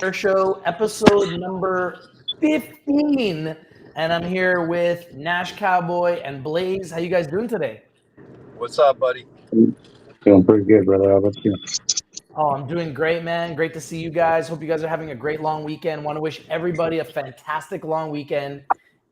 Air Show, episode number 15. And I'm here with Nash Cowboy and Blaze. How you guys doing today? What's up, buddy? Doing pretty good, brother. How about you? Oh, I'm doing great, man. Great to see you guys. Hope you guys are having a great long weekend. Want to wish everybody a fantastic long weekend.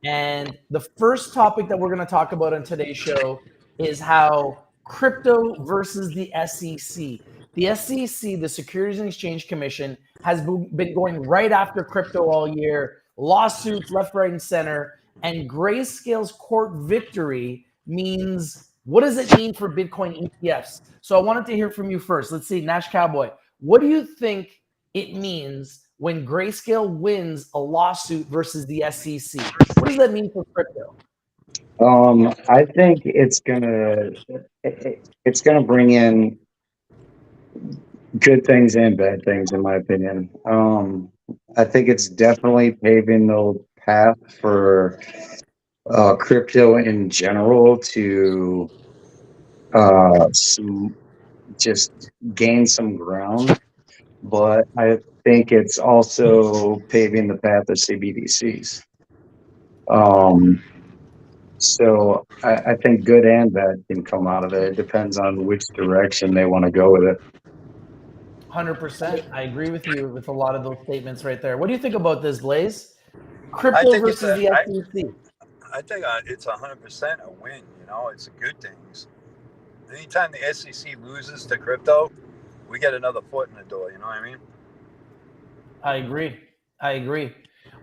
And the first topic that we're going to talk about on today's show is how crypto versus the SEC. The SEC, the Securities and Exchange Commission, has been going right after crypto all year, lawsuits left, right, and center. And Grayscale's court victory means what does it mean for Bitcoin ETFs? So I wanted to hear from you first. Let's see, Nash Cowboy, what do you think it means when Grayscale wins a lawsuit versus the SEC? What does that mean for crypto? I think it's gonna bring in good things and bad things, in my opinion. I think it's definitely paving the path for crypto in general to just gain some ground, but I think it's also paving the path of CBDCs. So I think good and bad can come out of it. It depends on which direction they want to go with it. 100%. I agree with you with a lot of those statements right there. What do you think about this, Blaze? I Crypto think it's versus a. the I, SEC. I think it's 100% a win. You know, it's a good thing. Anytime the SEC loses to crypto, we get another foot in the door. You know what I mean? I agree. I agree.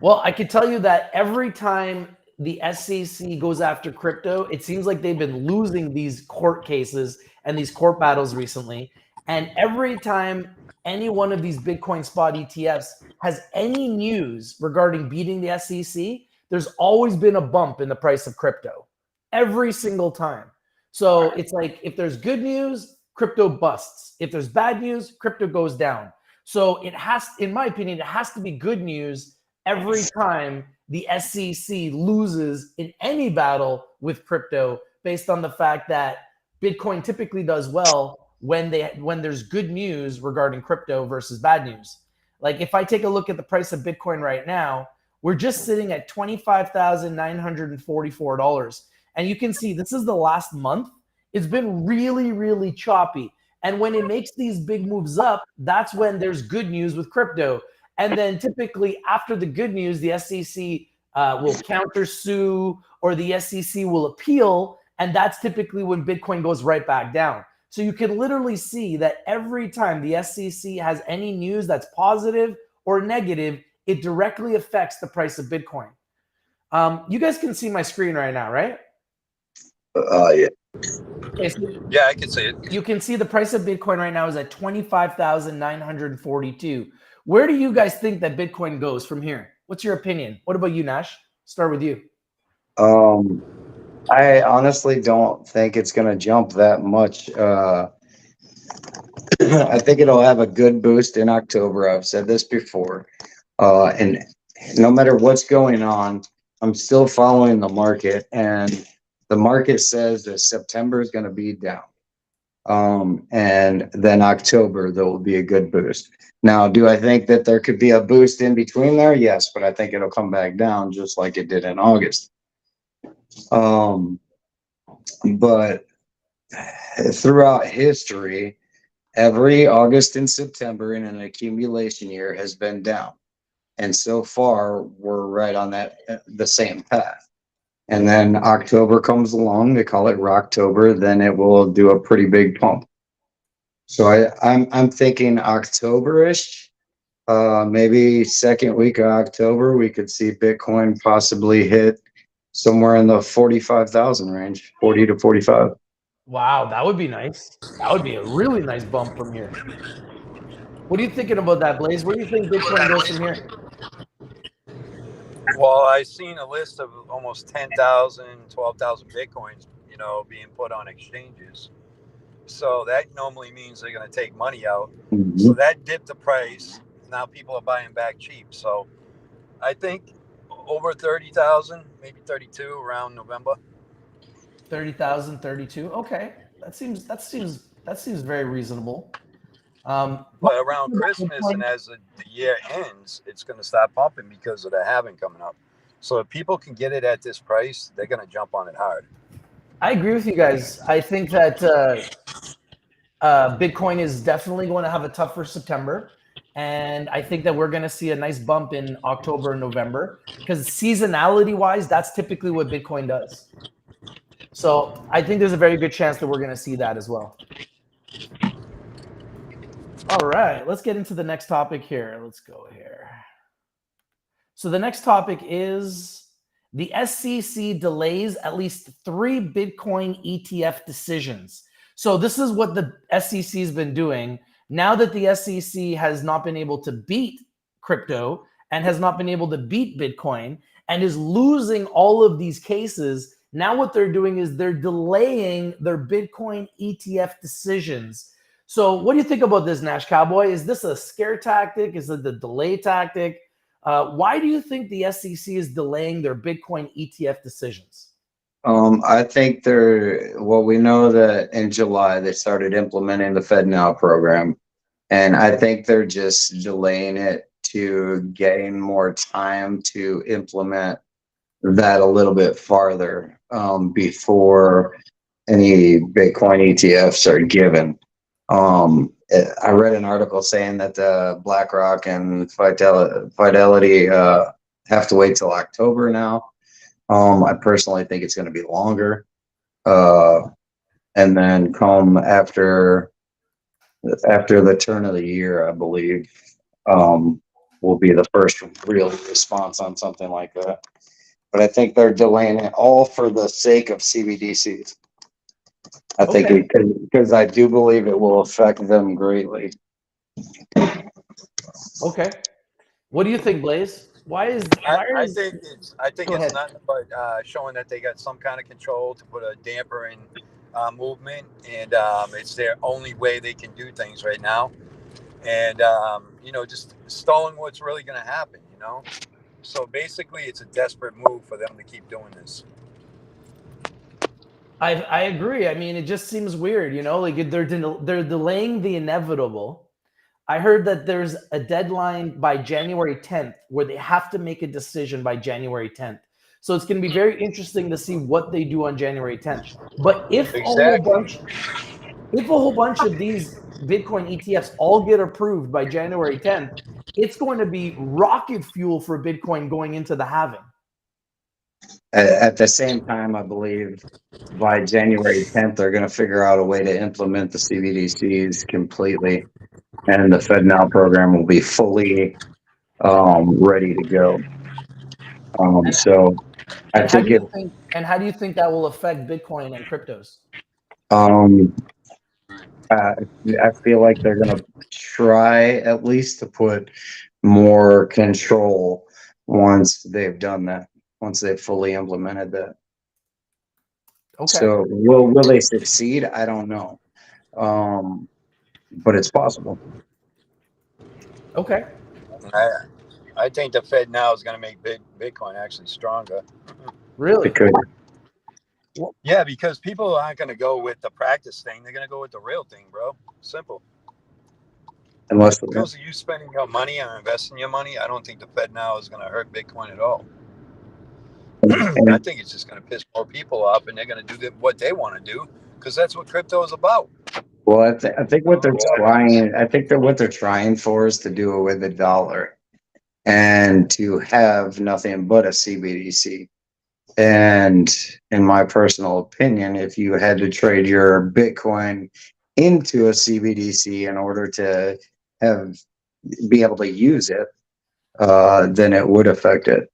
Well, I could tell you that every time the SEC goes after crypto, it seems like they've been losing these court cases and these court battles recently. And every time any one of these Bitcoin spot ETFs has any news regarding beating the SEC, there's always been a bump in the price of crypto every single time. So it's like if there's good news, crypto busts. If there's bad news, crypto goes down. So it has, in my opinion, it has to be good news every time the SEC loses in any battle with crypto, based on the fact that Bitcoin typically does well when there's good news regarding crypto versus bad news. Like if I take a look at the price of Bitcoin right now, we're just sitting at $25,944. And you can see this is the last month. It's been really, really choppy. And when it makes these big moves up, that's when there's good news with crypto. And then typically after the good news, the SEC will countersue or the SEC will appeal. And that's typically when Bitcoin goes right back down. So you can literally see that every time the SEC has any news that's positive or negative, it directly affects the price of Bitcoin. You guys can see my screen right now, right? Yeah. Okay, so Yeah, I can see it. you can see the price of Bitcoin right now is at 25,942. Where do you guys think that Bitcoin goes from here? What's your opinion? What about you, Nash? Start with you. Um, I honestly don't think it's gonna jump that much. I think it'll have a good boost in October. I've said this before. And no matter what's going on, I'm still following the market, and the market says that September is going to be down. And then October, there will be a good boost. Now, do I think that there could be a boost in between there? Yes, but I think it'll come back down just like it did in August. But throughout history, every August and September in an accumulation year has been down. And so far, we're right on the same path. And then October comes along, they call it Rocktober, then it will do a pretty big pump. So I'm thinking October-ish, maybe second week of October, we could see Bitcoin possibly hit somewhere in the 45,000 range, 40 to 45. Wow, that would be nice. That would be a really nice bump from here. What are you thinking about that, Blaze? Where do you think Bitcoin goes from here? Well, I seen a list of almost 10,000, 12,000 Bitcoins, being put on exchanges. So that normally means they're going to take money out. So that dipped the price. Now people are buying back cheap. So I think over 30,000, maybe 32 around November. 30,000, 32. Okay. That seems very reasonable. But around Christmas and as the year ends, it's going to start pumping because of the halving coming up. So if people can get it at this price, they're going to jump on it hard. I agree with you guys. I think that Bitcoin is definitely going to have a tougher September. And I think that we're going to see a nice bump in October and November because seasonality wise, that's typically what Bitcoin does. So I think there's a very good chance that we're going to see that as well. All right, let's get into the next topic here. Let's go here. So the next topic is the SEC delays at least 3 Bitcoin ETF decisions. So this is what the SEC has been doing. Now that the SEC has not been able to beat crypto and has not been able to beat Bitcoin and is losing all of these cases, now what they're doing is they're delaying their Bitcoin ETF decisions. So what do you think about this, Nash Cowboy? Is this a scare tactic? Is it the delay tactic? Why do you think the SEC is delaying their Bitcoin ETF decisions? I think we know that in July they started implementing the FedNow program, and I think they're just delaying it to gain more time to implement that a little bit farther before any Bitcoin ETFs are given. I read an article saying that BlackRock and Fidelity have to wait till October now. I personally think it's going to be longer. And then come after the turn of the year, I believe, will be the first real response on something like that. But I think they're delaying it all for the sake of CBDCs. I think because I do believe it will affect them greatly. Okay. What do you think, Blaze? I think it's nothing but showing that they got some kind of control to put a damper in movement, and it's their only way they can do things right now. And just stalling what's really going to happen. So basically, it's a desperate move for them to keep doing this. I agree. I mean, it just seems weird, like they're delaying the inevitable. I heard that there's a deadline by January 10th where they have to make a decision by January 10th. So it's going to be very interesting to see what they do on January 10th. But if a whole bunch of these Bitcoin ETFs all get approved by January 10th, it's going to be rocket fuel for Bitcoin going into the halving. At the same time, I believe by January 10th, they're going to figure out a way to implement the CBDCs completely, and the FedNow program will be fully ready to go. So I think how do you think that will affect Bitcoin and cryptos? I feel like they're going to try at least to put more control once they've done that, once they've fully implemented that. Okay. So will they succeed? I don't know. But it's possible. Okay. I think the Fed now is going to make Bitcoin actually stronger. Really? Yeah, because people aren't going to go with the practice thing. They're going to go with the real thing, bro. Simple. Unless of you spending your money or investing your money, I don't think the Fed now is going to hurt Bitcoin at all. I think it's just going to piss more people off, and they're going to do what they want to do because that's what crypto is about. Well, I think what they're trying, what they're trying for is to do it with the dollar and to have nothing but a CBDC. And in my personal opinion, if you had to trade your Bitcoin into a CBDC in order to be able to use it, then it would affect it.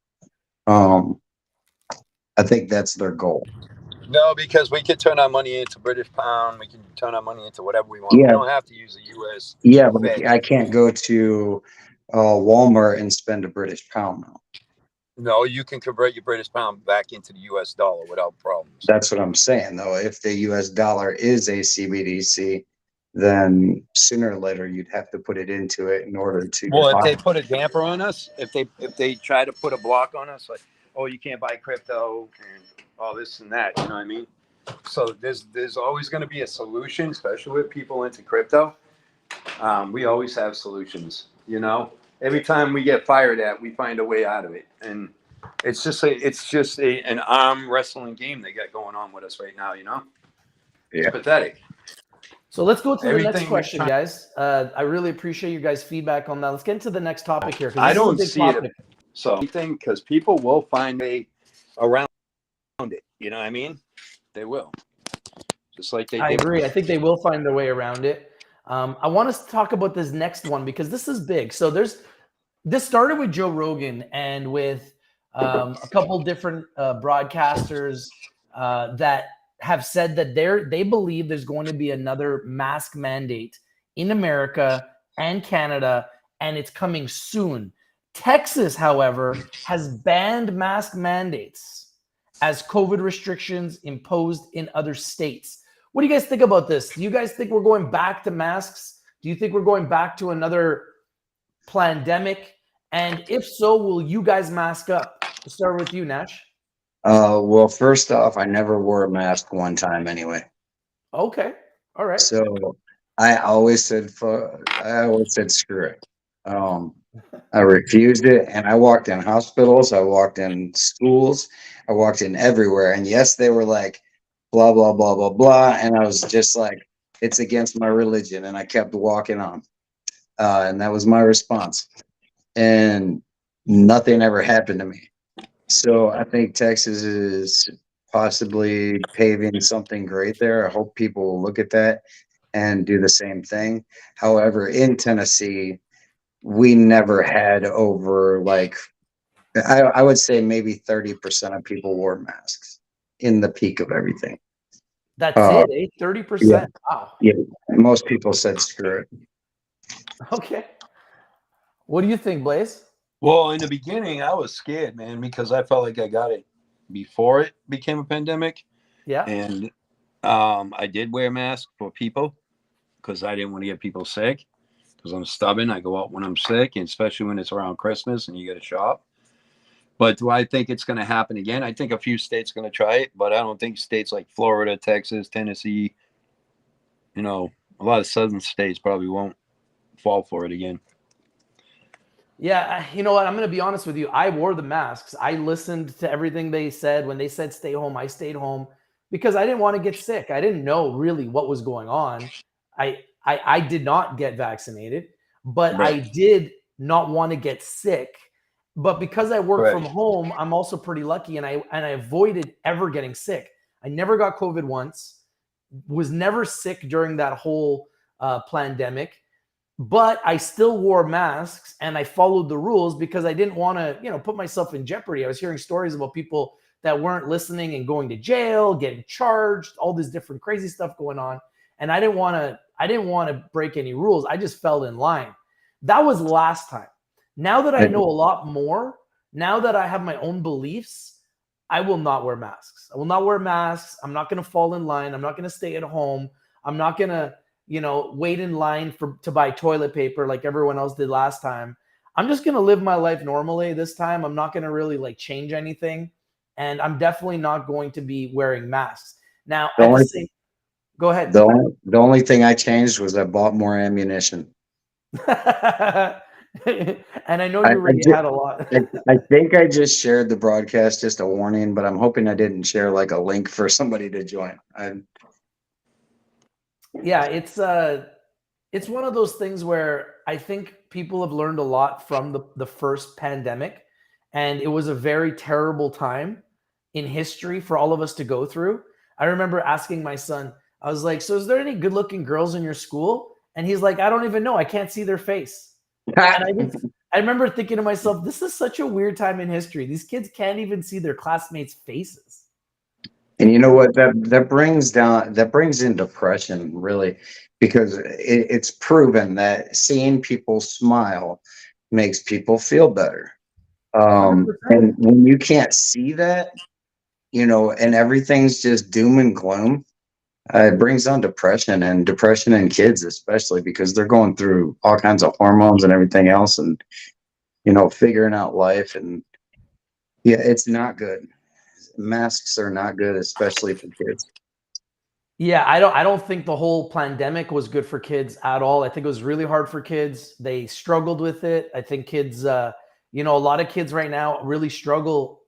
I think that's their goal. No, because we can turn our money into British pound. We can turn our money into whatever we want. Yeah. We don't have to use the U.S. Yeah, but I can't go to Walmart and spend a British pound now. No, you can convert your British pound back into the U.S. dollar without problems. That's what I'm saying, though. If the U.S. dollar is a CBDC, then sooner or later you'd have to put it into it in order to. Well, if they put a damper on us, if they try to put a block on us, like, oh, you can't buy crypto and all this and that, you know what I mean? So there's always going to be a solution, especially with people into crypto. We always have solutions. You know, every time we get fired at, we find a way out of it, and it's just an arm wrestling game they got going on with us right now. You know, it's Yeah. pathetic. So let's go to the next Everything we're question, trying- guys. I really appreciate you guys' feedback on that. Let's get into the next topic here because I this is a don't big see topic. it. So anything, because people will find a around it. You know what I mean? They will. Just like they I did. agree. I think they will find their way around it. I want us to talk about this next one because this is big. So this started with Joe Rogan and with a couple different broadcasters that have said that they believe there's going to be another mask mandate in America and Canada, and it's coming soon. Texas, however, has banned mask mandates as COVID restrictions imposed in other states. What do you guys think about this? Do you guys think we're going back to masks? Do you think we're going back to another pandemic? And if so, will you guys mask up? We'll start with you, Nash. Well, first off, I never wore a mask one time anyway. Okay. All right. So I always said, screw it. I refused it, and I walked in hospitals, I walked in schools, I walked in everywhere. And yes, they were like, blah, blah, blah, blah, blah. And I was just like, it's against my religion. And I kept walking on. And that was my response. And nothing ever happened to me. So I think Texas is possibly paving something great there. I hope people will look at that and do the same thing. However, in Tennessee, we never had over like, I would say maybe 30% of people wore masks in the peak of everything. That's Uh, it, eh? 30%. yeah. Wow. Yeah, most people said screw it. Okay. What do you think, Blaze? Well, in the beginning, I was scared, man, because I felt like I got it before it became a pandemic. Yeah. And I did wear a mask for people because I didn't want to get people sick because I'm stubborn. I go out when I'm sick, and especially when it's around Christmas and you get to shop. But do I think it's going to happen again? I think a few states are going to try it, but I don't think states like Florida, Texas, Tennessee, a lot of southern states probably won't fall for it again. Yeah, you know what? I'm going to be honest with you. I wore the masks. I listened to everything they said. When they said stay home, I stayed home because I didn't want to get sick. I didn't know really what was going on. I did not get vaccinated, but Right. I did not want to get sick. But because I work Right. from home, I'm also pretty lucky, and I avoided ever getting sick. I never got COVID once. Was never sick during that whole pandemic. But I still wore masks and I followed the rules because I didn't want to, put myself in jeopardy. I was hearing stories about people that weren't listening and going to jail, getting charged, all this different crazy stuff going on. And I didn't want to break any rules. I just fell in line. That was last time. Now that I know a lot more, now that I have my own beliefs, I will not wear masks. I will not wear masks. I'm not going to fall in line. I'm not going to stay at home. I'm not going to wait in line to buy toilet paper like everyone else did last time. I'm just going to live my life normally this time. I'm not going to really change anything. And I'm definitely not going to be wearing masks. Now, go ahead. The only thing I changed was I bought more ammunition. And I know you already had a lot. I think I just shared the broadcast, just a warning, but I'm hoping I didn't share like a link for somebody to join. Yeah, it's one of those things where I think people have learned a lot from the first pandemic, and it was a very terrible time in history for all of us to go through. I remember asking my son, I was like, so is there any good-looking girls in your school? And he's like, I don't even know. I can't see their face. And I remember thinking to myself, this is such a weird time in history. These kids can't even see their classmates' faces. And you know what that brings in depression, really, because it's proven that seeing people smile makes people feel better. 100%. And when you can't see that, and everything's just doom and gloom, it brings on depression in kids, especially because they're going through all kinds of hormones and everything else, and figuring out life. And yeah, it's not good. Masks are not good, especially for kids. Yeah, I don't think the whole pandemic was good for kids at all. I think it was really hard for kids. They struggled with it. I think kids, a lot of kids right now really struggle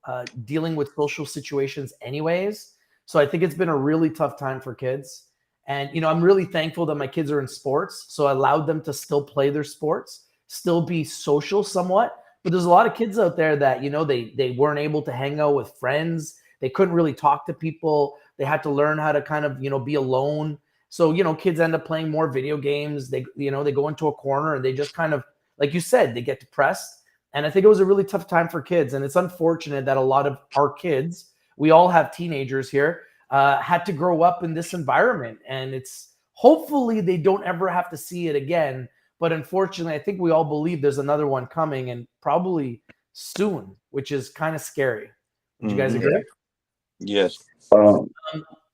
dealing with social situations anyways. So I think it's been a really tough time for kids. And I'm really thankful that my kids are in sports, so I allowed them to still play their sports, still be social somewhat. But there's a lot of kids out there that they weren't able to hang out with friends. They couldn't really talk to people. They had to learn how to kind of, be alone. So, kids end up playing more video games. They go into a corner and they just kind of, like you said, they get depressed. And I think it was a really tough time for kids. And it's unfortunate that a lot of our kids, we all have teenagers here, had to grow up in this environment. And it's hopefully they don't ever have to see it again. But unfortunately, I think we all believe there's another one coming and probably soon, which is kind of scary. Would you guys agree? Yes. So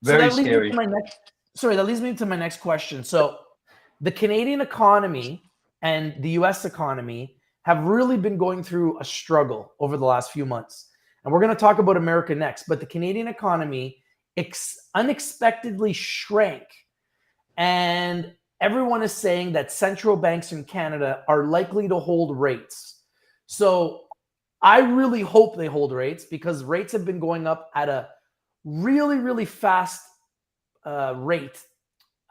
Very that leads me scary. to my next. Sorry, that leads me to my next question. So, the Canadian economy and the U.S. economy have really been going through a struggle over the last few months, and we're going to talk about America next. But the Canadian economy unexpectedly shrank, and everyone is saying that central banks in Canada are likely to hold rates. So, I really hope they hold rates because rates have been going up at a really, really fast rate,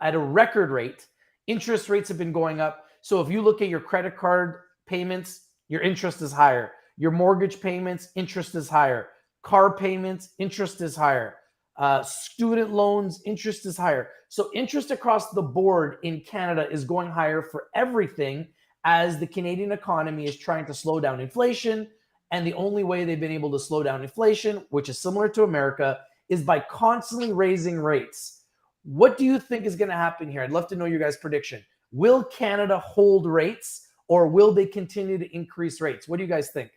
at a record rate. Interest rates have been going up. So if you look at your credit card payments, your interest is higher. Your mortgage payments, interest is higher. Car payments, interest is higher. Student loans, interest is higher. So interest across the board in Canada is going higher for everything as the Canadian economy is trying to slow down inflation. And the only way they've been able to slow down inflation, which is similar to America, is by constantly raising rates. What do you think is going to happen here? I'd love to know your guys' prediction. Will Canada hold rates or will they continue to increase rates? What do you guys think?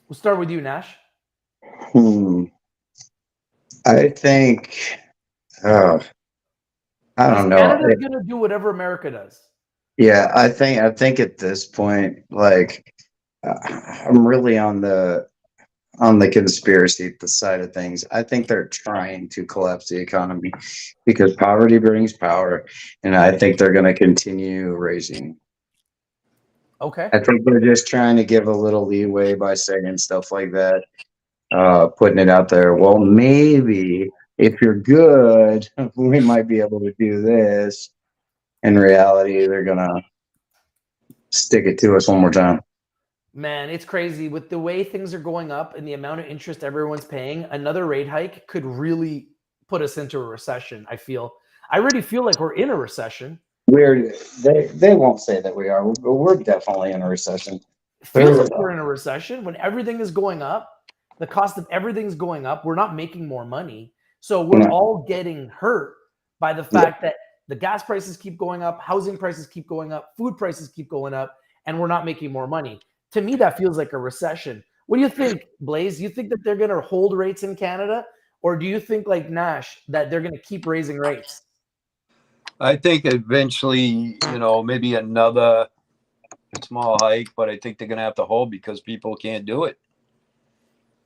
We'll start with you, Nash. I think, I don't know. Canada's going to do whatever America does. Yeah, I think at this point, like, I'm really on the conspiracy side of things. I think they're trying to collapse the economy because poverty brings power, and I think they're going to continue raising. Okay. I think they're just trying to give a little leeway by saying stuff like that, putting it out there. Well, maybe if you're good, we might be able to do this. In reality, they're going to stick it to us one more time. Man, it's crazy. With the way things are going up and the amount of interest everyone's paying, another rate hike could really put us into a recession, I feel. I already feel like we're in a recession. They won't say that we are, but we're definitely in a recession. It feels like we're in a recession when everything is going up. The cost of everything's going up. We're not making more money. So we're all getting hurt by the fact that the gas prices keep going up, housing prices keep going up, food prices keep going up, and we're not making more money. To me, that feels like a recession. What do you think, Blaze? Do you think that they're going to hold rates in Canada? Or do you think, like Nash, that they're going to keep raising rates? I think eventually, maybe another small hike, but I think they're going to have to hold because people can't do it.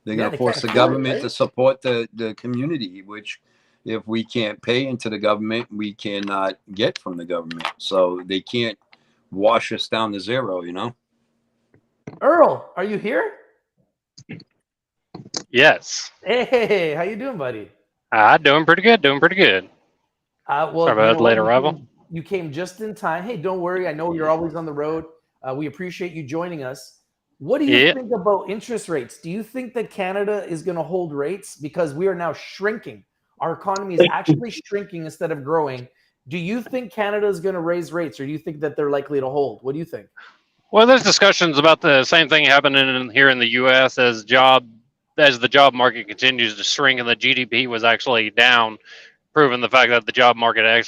They're going to force the government to support the community, which if we can't pay into the government, we cannot get from the government. So they can't wash us down to zero, Earl, are you here? Yes. Hey, how you doing, buddy? Doing pretty good. Well, Sorry about late arrival. You came just in time. Hey, don't worry. I know you're always on the road. We appreciate you joining us. What do you think about interest rates? Do you think that Canada is going to hold rates because we are now shrinking? Our economy is actually shrinking instead of growing. Do you think Canada is going to raise rates, or do you think that they're likely to hold? What do you think? Well, there's discussions about the same thing happening here in the U.S. as the job market continues to shrink and the GDP was actually down, proving the fact that the job market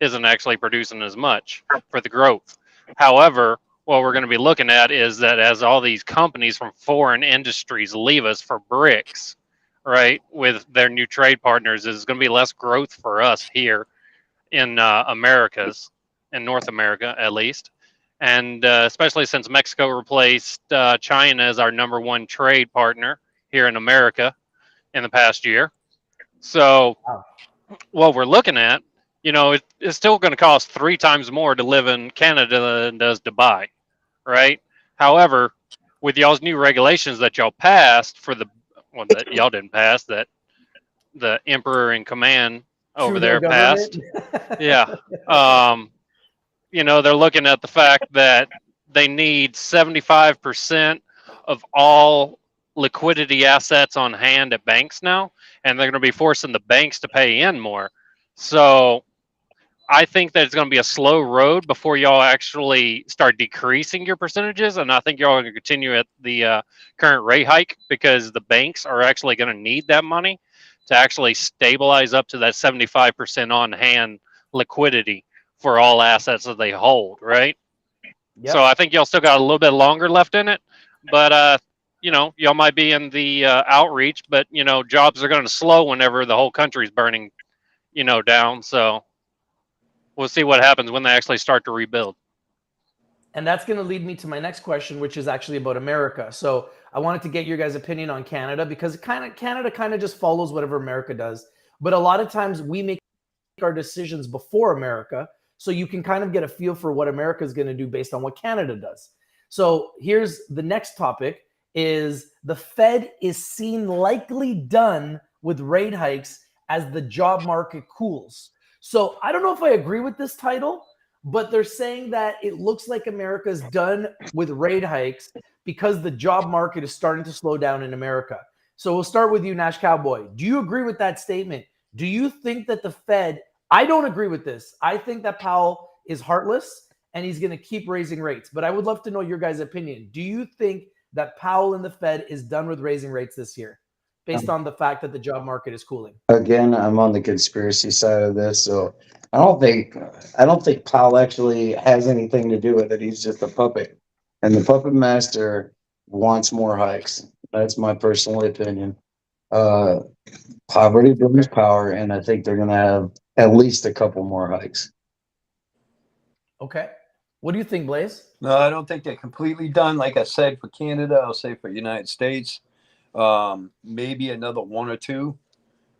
isn't actually producing as much for the growth. However, what we're going to be looking at is that as all these companies from foreign industries leave us for BRICS, right, with their new trade partners, there's going to be less growth for us here in Americas, in North America at least. And especially since Mexico replaced China as our #1 trade partner here in America in the past year. So Wow. what we're looking at, it's still going to cost 3 times more to live in Canada than it does Dubai, right? However, with y'all's new regulations that y'all passed for the one that y'all didn't pass, that the emperor in command over Trudeau there government. passed, yeah, um, they're looking at the fact that they need 75% of all liquidity assets on hand at banks now, and they're going to be forcing the banks to pay in more. So I think that it's going to be a slow road before y'all actually start decreasing your percentages, and I think y'all are going to continue at the current rate hike because the banks are actually going to need that money to actually stabilize up to that 75% on hand liquidity for all assets that they hold, right? So Yep. I think y'all still got a little bit longer left in it, but y'all might be in the outreach, but jobs are going to slow whenever the whole country's burning, down. So we'll see what happens when they actually start to rebuild. And that's going to lead me to my next question, which is actually about America. So I wanted to get your guys' opinion on Canada because Canada kind of just follows whatever America does. But a lot of times we make our decisions before America. So you can kind of get a feel for what America is going to do based on what Canada does. So here's the next topic is the Fed is seen likely done with rate hikes as the job market cools. So I don't know if I agree with this title, but they're saying that it looks like America's done with rate hikes because the job market is starting to slow down in America. So we'll start with you, Nash Cowboy. Do you agree with that statement? Do you think that the Fed, I don't agree with this. I think that Powell is heartless and he's going to keep raising rates. But I would love to know your guys' opinion. Do you think that Powell and the Fed is done with raising rates this year based on the fact that the job market is cooling? Again, I'm on the conspiracy side of this, so I don't think Powell actually has anything to do with it. He's just a puppet. And the puppet master wants more hikes. That's my personal opinion. Uh, Poverty brings power, and I think they're gonna have at least a couple more hikes. Okay. What do you think, Blaze? No, I don't think they're completely done. Like I said, for Canada, I'll say for United States, maybe another one or two.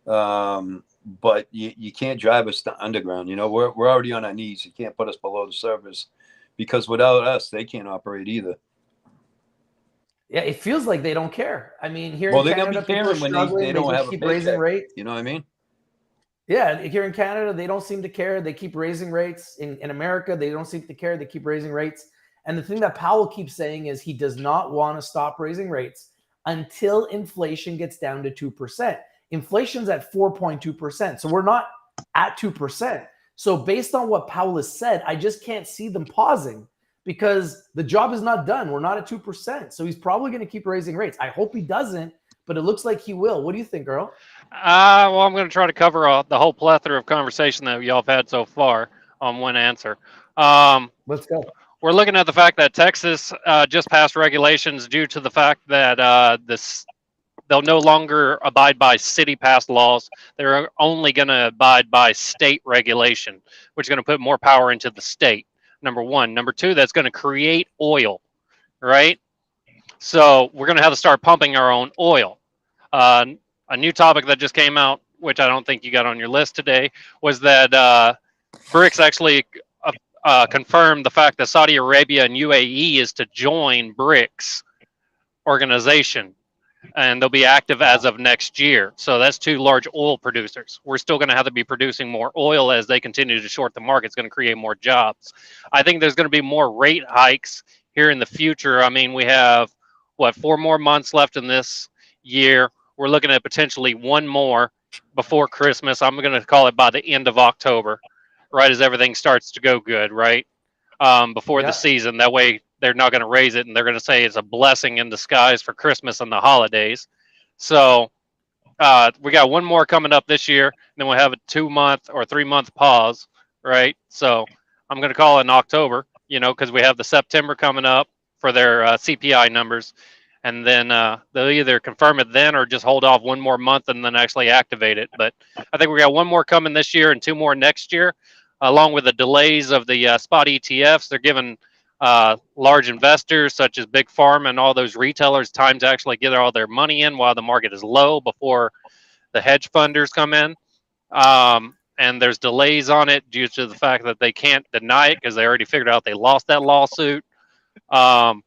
But you can't drive us to underground. We're already on our knees. You can't put us below the surface because without us, they can't operate either. Yeah, it feels like they don't care. I mean, here Well, in they're gonna Canada, be people are caring when struggling. they They don't just have a keep raising paycheck. rates. You know what I mean? Yeah, here in Canada, they don't seem to care. They keep raising rates. In America, they don't seem to care. They keep raising rates. And the thing that Powell keeps saying is he does not want to stop raising rates until inflation gets down to 2%. Inflation's at 4.2%. So we're not at 2%. So based on what Powell has said, I just can't see them pausing because the job is not done. We're not at 2%. So he's probably going to keep raising rates. I hope he doesn't, but it looks like he will. What do you think, Earl? Well, I'm going to try to cover the whole plethora of conversation that y'all have had so far on one answer. Let's go. We're looking at the fact that Texas just passed regulations due to the fact that they'll no longer abide by city passed laws. They're only going to abide by state regulation, which is going to put more power into the state. Number one. Number two, that's going to create oil, right? So we're going to have to start pumping our own oil. A new topic that just came out, which I don't think you got on your list today, was that BRICS actually confirmed the fact that Saudi Arabia and UAE is to join BRICS organization, and they'll be active as of next year. So that's two large oil producers. We're still going to have to be producing more oil as they continue to short the market. It's going to create more jobs. I think there's going to be more rate hikes here in the future. I mean, we have, 4 more months left in this year. We're looking at potentially one more before Christmas. I'm going to call it by the end of October, right as everything starts to go good, right? Before the season. That way they're not going to raise it, and they're going to say it's a blessing in disguise for Christmas and the holidays. So we got one more coming up this year, and then we'll have a 2-month or 3-month pause, right? So I'm going to call it in October, because we have the September coming up for their CPI numbers. And then they'll either confirm it then or just hold off one more month and then actually activate it. But I think we got one more coming this year and 2 more next year, along with the delays of the spot ETFs. They're giving large investors such as Big Pharma and all those retailers time to actually get all their money in while the market is low before the hedge funders come in. And there's delays on it due to the fact that they can't deny it because they already figured out they lost that lawsuit. So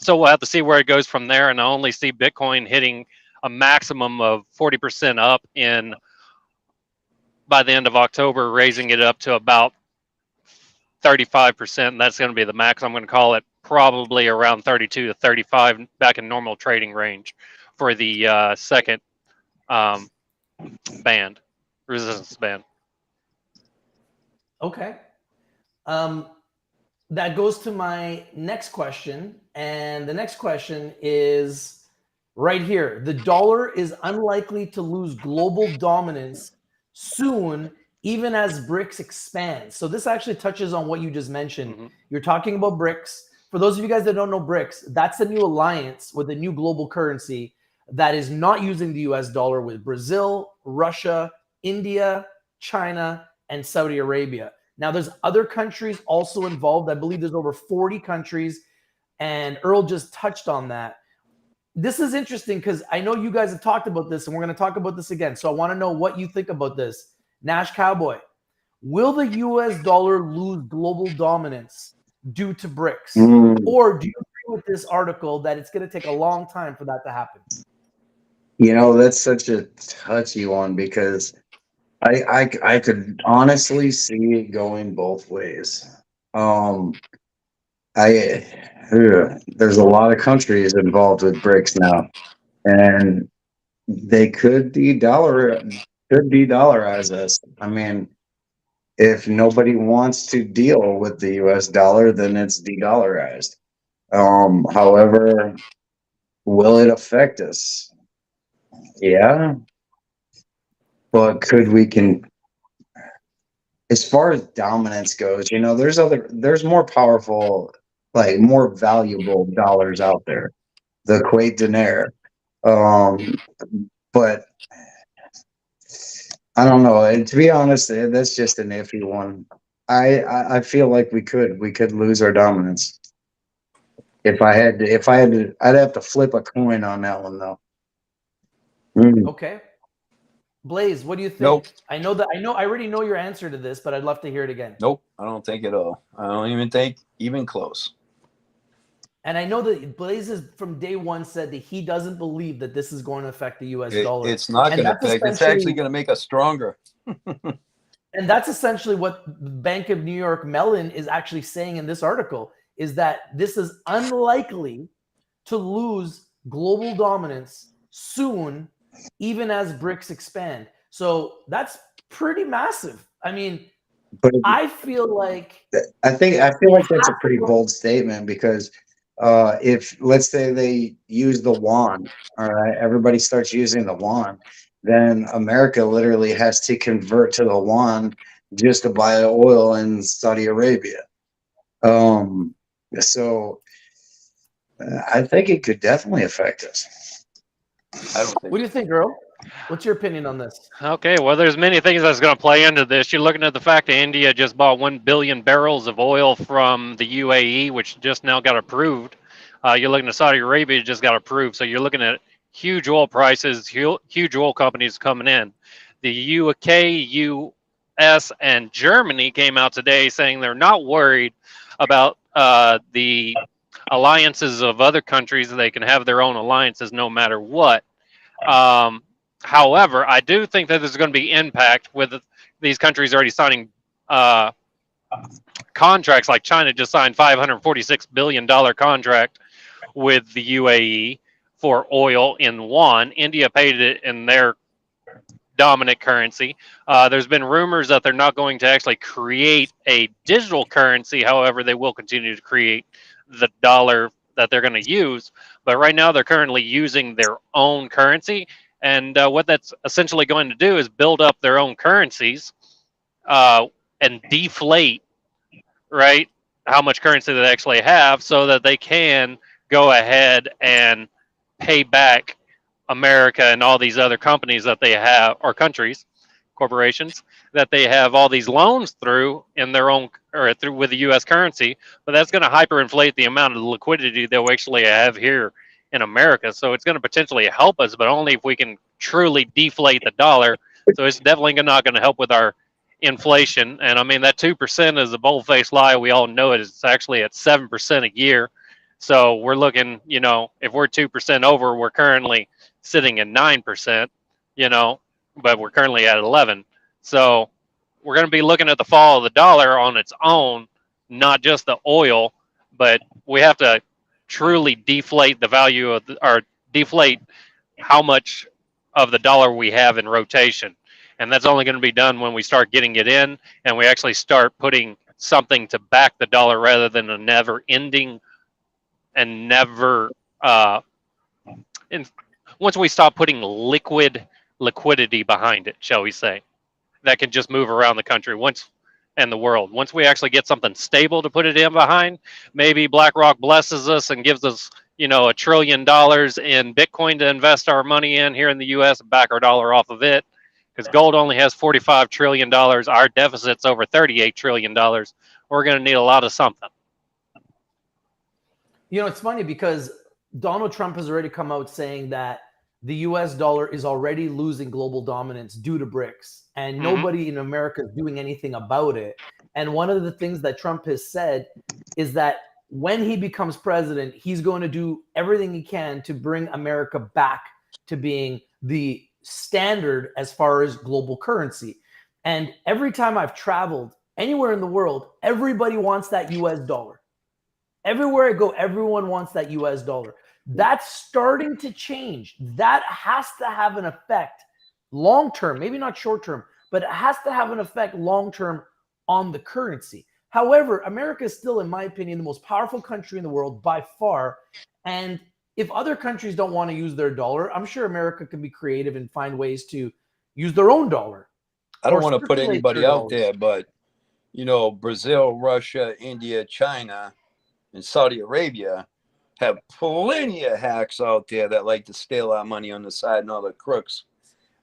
we'll have to see where it goes from there. And I only see Bitcoin hitting a maximum of 40% up by the end of October, raising it up to about 35%. And that's going to be the max. I'm going to call it probably around 32 to 35 back in normal trading range for the second band, resistance band. Okay. That goes to my next question. And the next question is right here. The dollar is unlikely to lose global dominance soon, even as BRICS expands. So this actually touches on what you just mentioned. Mm-hmm. You're talking about BRICS. For those of you guys that don't know BRICS, that's the new alliance with a new global currency that is not using the US dollar, with Brazil, Russia, India, China, and Saudi Arabia. Now, there's other countries also involved. I believe there's over 40 countries, and Earl just touched on that. This is interesting because I know you guys have talked about this, and we're going to talk about this again. So I want to know what you think about this. Nash Cowboy, will the US dollar lose global dominance due to BRICS? Or do you agree with this article that it's going to take a long time for that to happen? You know, that's such a touchy one because I could honestly see it going both ways. There's a lot of countries involved with BRICS now, and they could de-dollarize us. I mean, if nobody wants to deal with the US dollar, then it's de-dollarized. However, will it affect us? Yeah. But as far as dominance goes, you know, there's more powerful, like more valuable dollars out there. The Kuwait dinar. But I don't know. And to be honest, that's just an iffy one. I feel like we could lose our dominance. I'd have to flip a coin on that one though. Okay. Blaze, what do you think? Nope. I already know your answer to this, but I'd love to hear it again. Nope, I don't think at all. I don't even think even close. And I know that Blaze has from day one said that he doesn't believe that this is going to affect the US dollar. It's not going to affect. It's actually going to make us stronger. And that's essentially what the Bank of New York Mellon is actually saying in this article, is that this is unlikely to lose global dominance soon, even as BRICS expand. So that's pretty massive. I mean, but I feel like like that's a pretty bold statement because if let's say they use the yuan, all right, everybody starts using the yuan, then America literally has to convert to the yuan just to buy oil in Saudi Arabia. So I think it could definitely affect us. I don't think. What do you think, Earl? What's your opinion on this? Okay, well, there's many things that's going to play into this. You're looking at the fact that India just bought 1 billion barrels of oil from the UAE, which just now got approved. You're looking at Saudi Arabia, just got approved. So you're looking at huge oil prices, huge oil companies coming in. The UK, US, and Germany came out today saying they're not worried about the alliances of other countries. They can have their own alliances no matter what. However, I do think that there's going to be impact with these countries already signing contracts. Like China just signed $546 billion contract with the UAE for oil in yuan. India paid it in their dominant currency. There's been rumors that they're not going to actually create a digital currency. However, they will continue to create the dollar that they're going to use. But right now, they're currently using their own currency. And what that's essentially going to do is build up their own currencies and deflate, right, how much currency they actually have so that they can go ahead and pay back America and all these other companies that they have, or countries, corporations, that they have all these loans through in their own, or through with the U.S. currency. But that's going to hyperinflate the amount of liquidity they'll actually have here in America. So it's going to potentially help us, but only if we can truly deflate the dollar. So it's definitely not going to help with our inflation. And I mean, that 2% is a bold-faced lie. We all know it. It's actually at 7% a year. So we're looking, if we're 2% over, we're currently sitting at 9%, but we're currently at 11. So we're going to be looking at the fall of the dollar on its own, not just the oil, but we have to truly deflate the value of or deflate how much of the dollar we have in rotation. And that's only going to be done when we start getting it in and we actually start putting something to back the dollar rather than a never ending and never once we stop putting liquidity behind it, shall we say, that can just move around the country and the world. Once we actually get something stable to put it in behind, maybe BlackRock blesses us and gives us, $1 trillion in Bitcoin to invest our money in here in the U.S. and back our dollar off of it. Because gold only has $45 trillion. Our deficit's over $38 trillion. We're going to need a lot of something. It's funny because Donald Trump has already come out saying that the US dollar is already losing global dominance due to BRICS, and nobody in America is doing anything about it. And one of the things that Trump has said is that when he becomes president, he's going to do everything he can to bring America back to being the standard as far as global currency. And every time I've traveled anywhere in the world, everybody wants that US dollar. Everywhere I go, everyone wants that US dollar. That's starting to change. That has to have an effect long term, maybe not short term, but it has to have an effect long term on the currency. However, America is still, in my opinion, the most powerful country in the world by far. And if other countries don't want to use their dollar, I'm sure America can be creative and find ways to use their own dollar. I don't want to put anybody out there, but Brazil, Russia, India, China, and Saudi Arabia have plenty of hacks out there that like to steal our money on the side and all the crooks.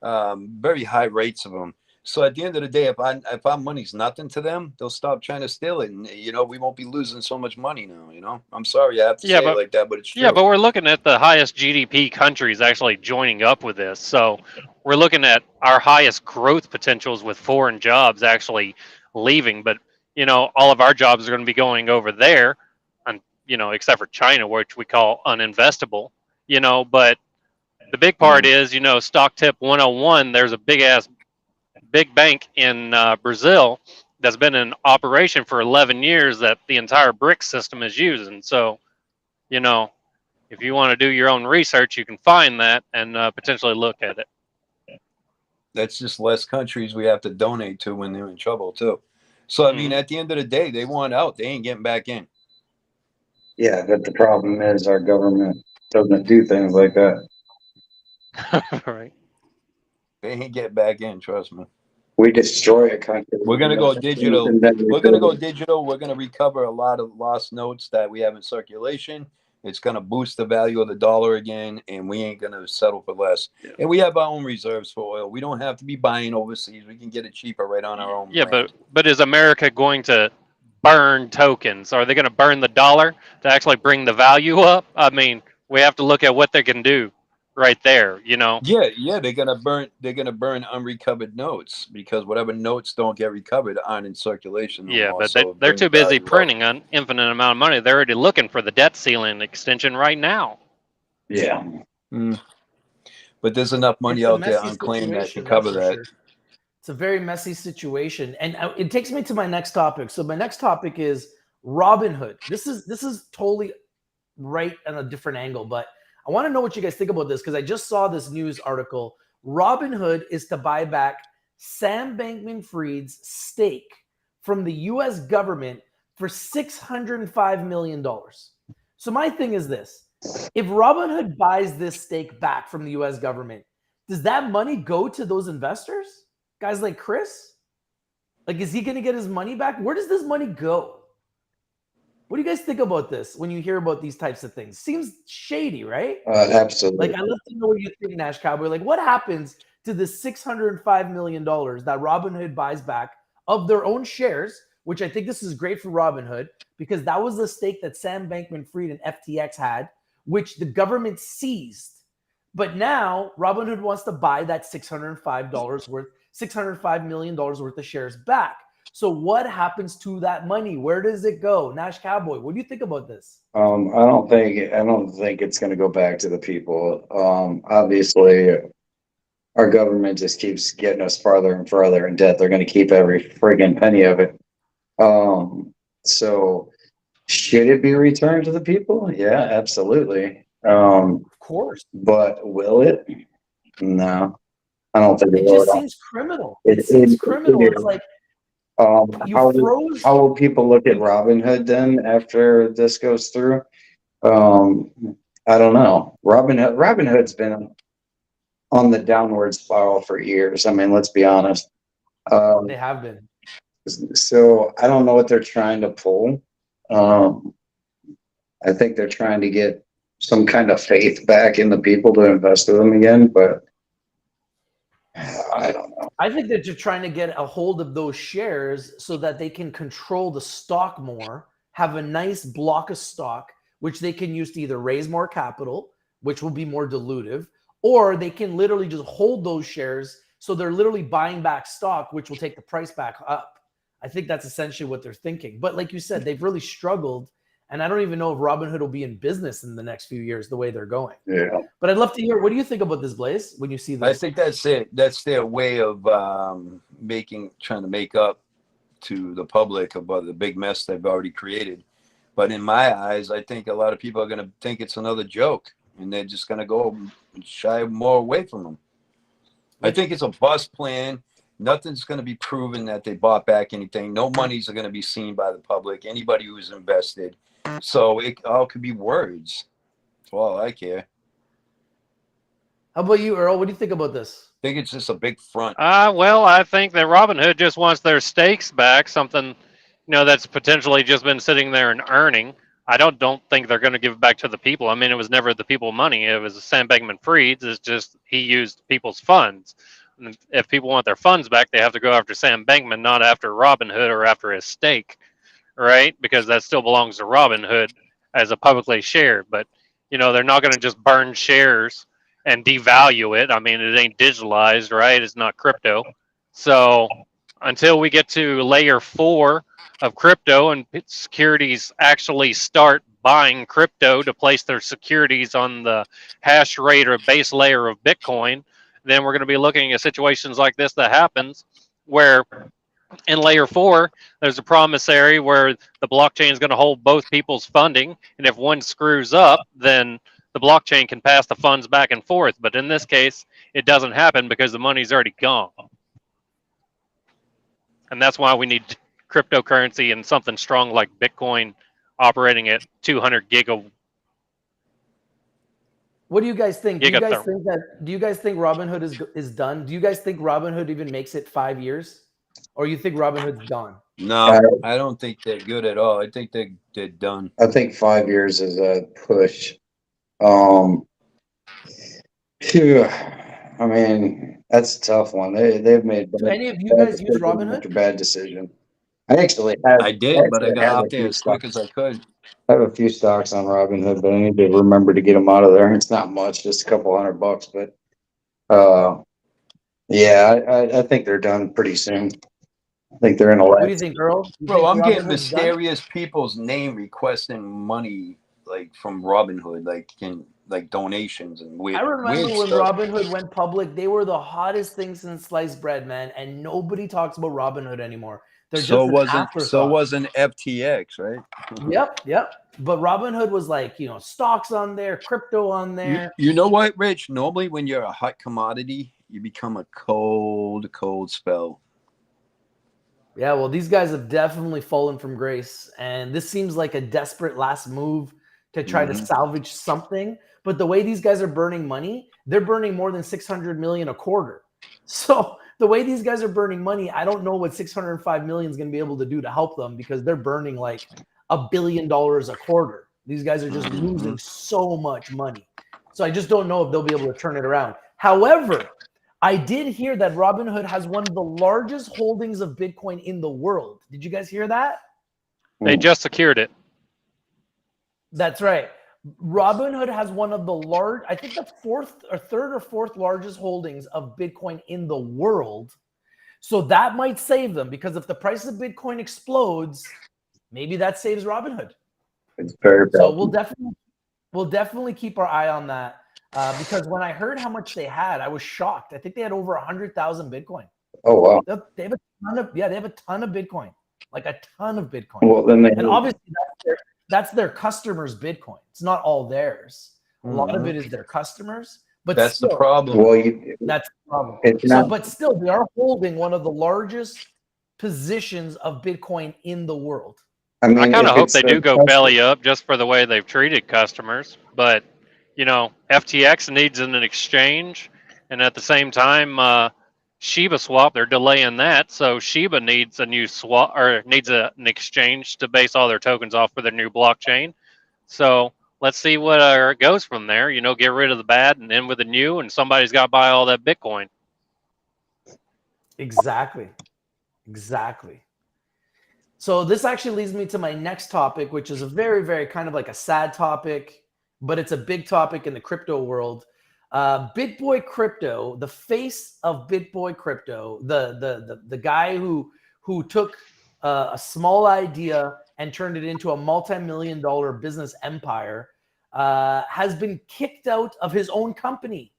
Very high rates of them. So at the end of the day, if our money's nothing to them, they'll stop trying to steal it, and we won't be losing so much money now. I'm sorry I have to say it like that, but it's true. Yeah, but we're looking at the highest GDP countries actually joining up with this. So we're looking at our highest growth potentials with foreign jobs actually leaving. But all of our jobs are going to be going over there, and except for China, which we call uninvestable. But the big part is stock tip 101. There's a big bank in Brazil that's been in operation for 11 years that the entire BRICS system is using. So, if you want to do your own research, you can find that and potentially look at it. That's just less countries we have to donate to when they're in trouble too. So, I mean, at the end of the day, they want out. They ain't getting back in. Yeah, but the problem is our government doesn't do things like that. Right. They ain't get back in, trust me. We destroy a country. We're going to go digital. We're going to go digital. We're going to recover a lot of lost notes that we have in circulation. It's going to boost the value of the dollar again, and we ain't going to settle for less. Yeah. And we have our own reserves for oil. We don't have to be buying overseas. We can get it cheaper right on our own land. but is America going to burn tokens? Are they going to burn the dollar to actually bring the value up? I mean, we have to look at what they can do right there, Yeah, they're gonna burn unrecovered notes because whatever notes don't get recovered aren't in circulation. Yeah, but they're too busy printing an infinite amount of money. They're already looking for the debt ceiling extension right now. Yeah. But there's enough money out there unclaimed that can cover that. Sure. It's a very messy situation, and it takes me to my next topic. So my next topic is Robinhood. This is totally right on a different angle, but I want to know what you guys think about this because I just saw this news article. Robinhood is to buy back Sam Bankman-Fried's stake from the U.S. government for $605 million. So my thing is this. If Robinhood buys this stake back from the U.S. government, does that money go to those investors? Guys like Chris? Like, is he going to get his money back? Where does this money go? What do you guys think about this when you hear about these types of things? Seems shady, right? Absolutely. Like, I'd love to know what you think, Nash Cowboy. Like, what happens to the $605 million that Robinhood buys back of their own shares, which I think this is great for Robinhood because that was the stake that Sam Bankman-Fried and FTX had, which the government seized But now Robinhood wants to buy that $605 million worth of shares back. So what happens to that money? Where does it go? Nash Cowboy, what do you think about this? I don't think it's going to go back to the people. Obviously, our government just keeps getting us farther and farther in debt. They're going to keep every friggin' penny of it. So should it be returned to the people? Yeah, absolutely. Of course. But will it? No, I don't think it It will. just seems criminal. It seems criminal. It's like how will people look at Robinhood then after this goes through? I don't know. Robinhood's been on the downward spiral for years. I mean, let's be honest. They have been. So I don't know what they're trying to pull. I think they're trying to get some kind of faith back in the people to invest with them again, but I don't know. I think that they're trying to get a hold of those shares so that they can control the stock more, have a nice block of stock, which they can use to either raise more capital, which will be more dilutive, or they can literally just hold those shares. So they're literally buying back stock, which will take the price back up. I think that's essentially what they're thinking. But like you said, they've really struggled. And I don't even know if Robinhood will be in business in the next few years the way they're going. Yeah. But I'd love to hear, what do you think about this, Blaze, when you see this? I think that's it. That's their way of trying to make up to the public about the big mess they've already created. But in my eyes, I think a lot of people are going to think it's another joke, and they're just going to go and shy more away from them. I think it's a bust plan. Nothing's going to be proven that they bought back anything. No monies are going to be seen by the public, anybody who's invested. So it all could be words. That's all I care. How about you, Earl? What do you think about this? I think it's just a big front. Well, I think that Robinhood just wants their stakes back, something, that's potentially just been sitting there and earning. I don't think they're going to give it back to the people. I mean, it was never the people money. It was Sam Bankman-Fried's. It's just he used people's funds. And if people want their funds back, they have to go after Sam Bankman, not after Robinhood or after his stake, right? Because that still belongs to Robinhood as a publicly shared. But, they're not going to just burn shares and devalue it. I mean, it ain't digitalized, right? It's not crypto. So until we get to layer 4 of crypto and securities actually start buying crypto to place their securities on the hash rate or base layer of Bitcoin, then we're going to be looking at situations like this that happens where in layer 4, there's a promissory where the blockchain is going to hold both people's funding. And if one screws up, then the blockchain can pass the funds back and forth. But in this case, it doesn't happen because the money's already gone. And that's why we need cryptocurrency and something strong like Bitcoin operating at 200 giga. What do you guys think? Do you guys think Robinhood is done? Do you guys think Robinhood even makes it 5 years? Or you think Robinhood's gone? No, I don't think they're good at all. I think they're done. I think 5 years is a push. I mean, that's a tough one. They've made. Do any of you guys use Robinhood? A bad decision. I did, but I got out there as quick as I could. I have a few stocks on Robinhood, but I need to remember to get them out of there. It's not much, just a couple $100, but yeah, I think they're done pretty soon. I think they're in a What do you think, Earl? Bro, I'm getting mysterious people's name requesting money like from Robinhood, like donations and weird. I remember when stuff. Robinhood went public, they were the hottest thing since sliced bread, man, and nobody talks about Robinhood anymore. They're so just wasn't FTX, right? Yep. But Robinhood was like, stocks on there, crypto on there. You know what, Rich? Normally when you're a hot commodity, you become a cold spell. Yeah, well, these guys have definitely fallen from grace, and this seems like a desperate last move to try to salvage something. But the way these guys are burning money, they're burning more than $600 million a quarter. So the way these guys are burning money, I don't know what $605 million is going to be able to do to help them, because they're burning like $1 billion a quarter. These guys are just losing so much money. So I just don't know if they'll be able to turn it around. However, I did hear that Robinhood has one of the largest holdings of Bitcoin in the world. Did you guys hear that? They just secured it. That's right. Robinhood has one of the I think the third or fourth largest holdings of Bitcoin in the world. So that might save them, because if the price of Bitcoin explodes, maybe that saves Robinhood. It's very So bad. we'll definitely keep our eye on that, because when I heard how much they had, I was shocked. I think they had over 100,000 Bitcoin. Oh wow. They have a ton of Bitcoin, like a ton of Bitcoin. Well, then they And obviously that's their customers' Bitcoin. It's not all theirs. A lot of it is their customers, but That's still, the problem. well, that's the problem. it's So, not. but still, they are holding one of the largest positions of Bitcoin in the world. I mean, I kind if of hope it's they their do go custom- belly up just for the way they've treated customers. But, you know, FTX needs an exchange. And at the same time, Shiba Swap, they're delaying that. So Shiba needs a new swap, or needs an exchange to base all their tokens off for their new blockchain. So let's see where it goes from there. You know, get rid of the bad and end with the new, and somebody's got to buy all that Bitcoin. Exactly. So this actually leads me to my next topic, which is a very, very kind of like a sad topic, but it's a big topic in the crypto world. BitBoy Crypto, the face of BitBoy Crypto, the guy who took a small idea and turned it into a multi-million-dollar business empire, has been kicked out of his own company.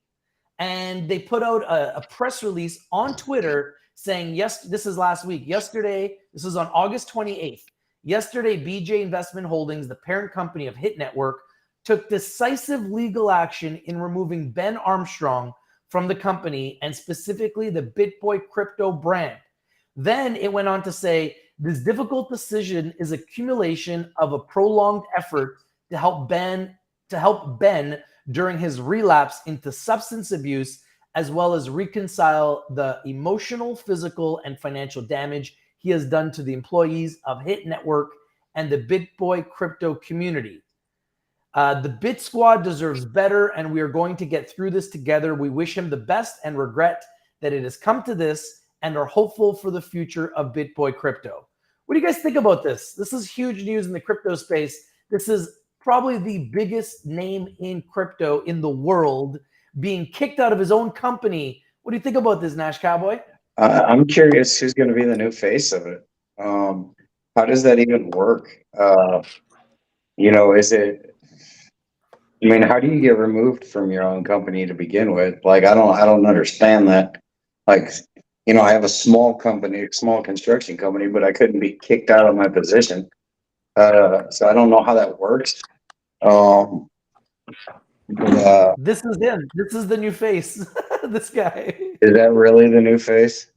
And they put out a press release on Twitter saying, yes, this is last week. Yesterday, this is on August 28th. Yesterday, BJ Investment Holdings, the parent company of Hit Network, took decisive legal action in removing Ben Armstrong from the company, and specifically the BitBoy Crypto brand. Then it went on to say, this difficult decision is accumulation of a prolonged effort to help Ben during his relapse into substance abuse, as well as reconcile the emotional, physical, and financial damage he has done to the employees of Hit Network and the BitBoy Crypto community. The Bit Squad deserves better, and we are going to get through this together. We wish him the best and regret that it has come to this, and are hopeful for the future of BitBoy Crypto. What do you guys think about this? This is huge news in the crypto space. This is probably the biggest name in crypto in the world being kicked out of his own company. What do you think about this, Nash Cowboy? I'm curious who's going to be the new face of it. How does that even work? Is it? I mean, how do you get removed from your own company to begin with? Like, I don't understand that. Like, I have a small company, a small construction company, but I couldn't be kicked out of my position. So I don't know how that works. This is him. This is the new face. This guy. Is that really the new face?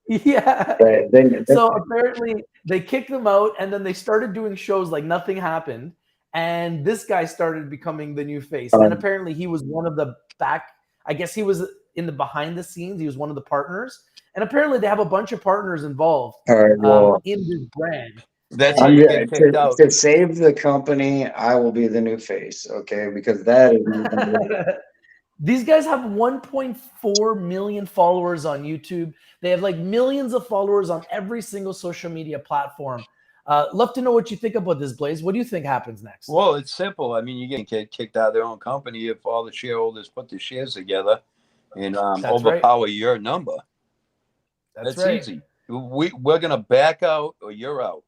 Yeah. Then So apparently they kicked them out, and then they started doing shows like nothing happened. And this guy started becoming the new face. And then apparently he was one of the I guess he was in the behind the scenes. He was one of the partners. And apparently they have a bunch of partners involved in this brand. That's how you get kicked out. To save the company, I will be the new face, okay? Because that is These guys have 1.4 million followers on YouTube. They have like millions of followers on every single social media platform. Love to know what you think about this, Blaze. What do you think happens next? Well, it's simple. I mean, you get kicked out of their own company if all the shareholders put the shares together and overpower your number. That's right. Easy. We're gonna back out or you're out.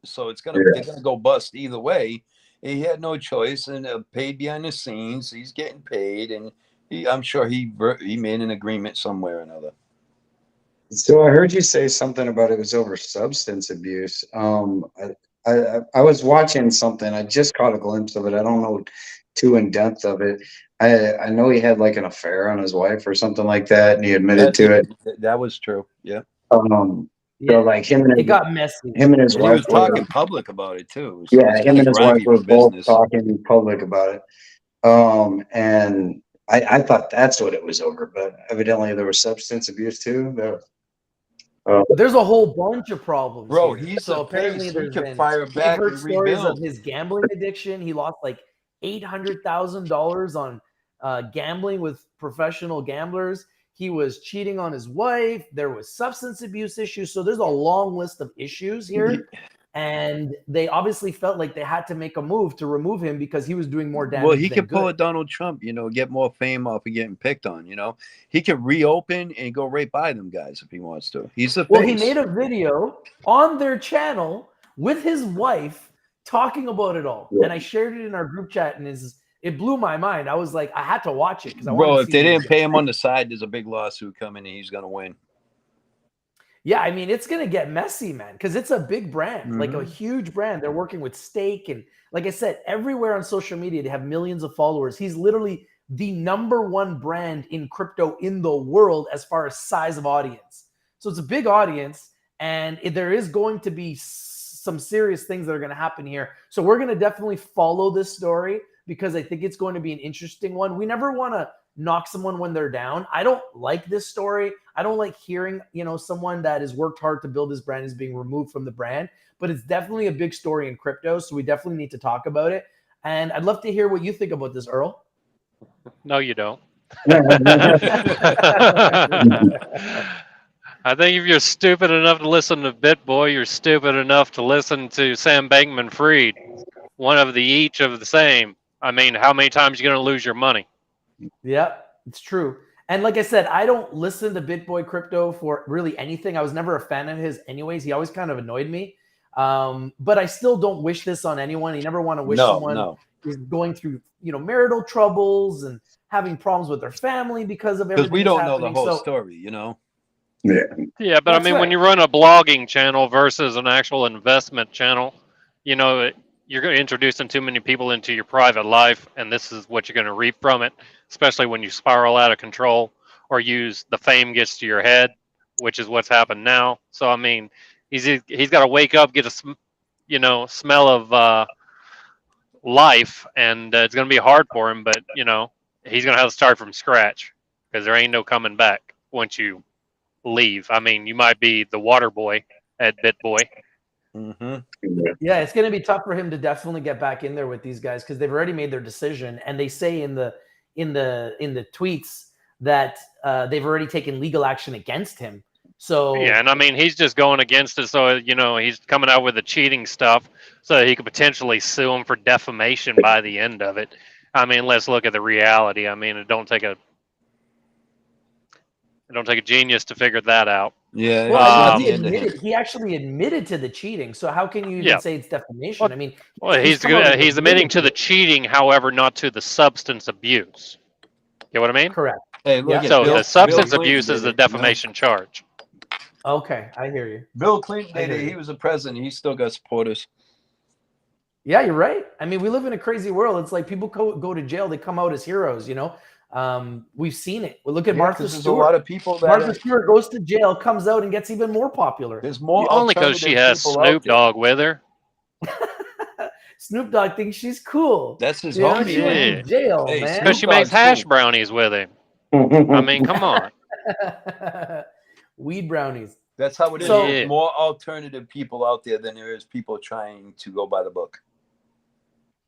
So they're gonna go bust either way. He had no choice, and paid behind the scenes. He's getting paid, and I'm sure he made an agreement somewhere or another. So I heard you say something about it was over substance abuse. I was watching something. I just caught a glimpse of it. I don't know too in depth of it. I know he had like an affair on his wife or something like that, and he admitted to it. That was true. Yeah. So like it got messy. Him and his wife. He was talking public about it too. So yeah, him and his wife were both talking public about it. And I thought that's what it was over, but evidently there was substance abuse too. There's a whole bunch of problems, bro. Here. So apparently he can fire back heard and stories rebuild. of his gambling addiction. He lost like $800,000 on gambling with professional gamblers. He was cheating on his wife. There was substance abuse issues. So there's a long list of issues here. And they obviously felt like they had to make a move to remove him because he was doing more damage. Well, he than could pull a good. Donald Trump, get more fame off of getting picked on. He could reopen and go right by them guys if he wants to. He's the Well, face. he made a video on their channel with his wife talking about it all, and I shared it in our group chat, and it blew my mind. I was like, I had to watch it because I wanted to see. If they didn't pay him on the side, there's a big lawsuit coming, and he's gonna win. Yeah, I mean, it's gonna get messy, man, because it's a big brand, like a huge brand. They're working with Stake, and like I said, everywhere on social media, they have millions of followers. He's literally the #1 brand in crypto in the world as far as size of audience. So it's a big audience, and there is going to be some serious things that are going to happen here. So we're going to definitely follow this story because I think it's going to be an interesting one. We never want to knock someone when they're down. I don't like this story. I don't like hearing, someone that has worked hard to build this brand is being removed from the brand, but it's definitely a big story in crypto. So we definitely need to talk about it. And I'd love to hear what you think about this, Earl. No, you don't. I think if you're stupid enough to listen to BitBoy, you're stupid enough to listen to Sam Bankman-Fried. One of the each of the same. I mean, how many times are you going to lose your money? Yeah, it's true. And like I said, I don't listen to BitBoy Crypto for really anything. I was never a fan of his anyways. He always kind of annoyed me. But I still don't wish this on anyone. You never want to wish someone is going through, marital troubles and having problems with their family because of everything. Because we don't know the whole story, Yeah, but I mean, when you run a blogging channel versus an actual investment channel, you're going to introducing too many people into your private life, and this is what you're going to reap from it, especially when you spiral out of control or use the fame gets to your head, which is what's happened now. So, I mean, he's got to wake up, get a smell of life, and it's going to be hard for him, but, he's going to have to start from scratch because there ain't no coming back once you leave. I mean, you might be the water boy at BitBoy. Yeah, it's going to be tough for him to definitely get back in there with these guys because they've already made their decision, and they say in the tweets that they've already taken legal action against him. So yeah, and I mean, he's just going against it. So he's coming out with the cheating stuff, so he could potentially sue him for defamation by the end of it. I mean, let's look at the reality. I mean, it don't take a genius to figure that out. Yeah. Well, he actually admitted to the cheating. So how can you even say it's defamation? I mean, he's admitting to the cheating, however, not to the substance abuse. You know what I mean? Correct. Hey, look so the substance abuse is the defamation charge. Okay, I hear you. Bill Clinton did it. He was the president. He still got supporters. Yeah, you're right. I mean, we live in a crazy world. It's like people go to jail, they come out as heroes. We've seen it. We look at Martha Stewart. There's a lot of people that Martha Stewart goes to jail, comes out, and gets even more popular. There's more only because she has Snoop Dogg with her. Snoop Dogg thinks she's cool. That's his homie. She went in jail, man. Because she makes hash brownies with him. I mean, come on. Weed brownies. That's how it is. There's more alternative people out there than there is people trying to go by the book.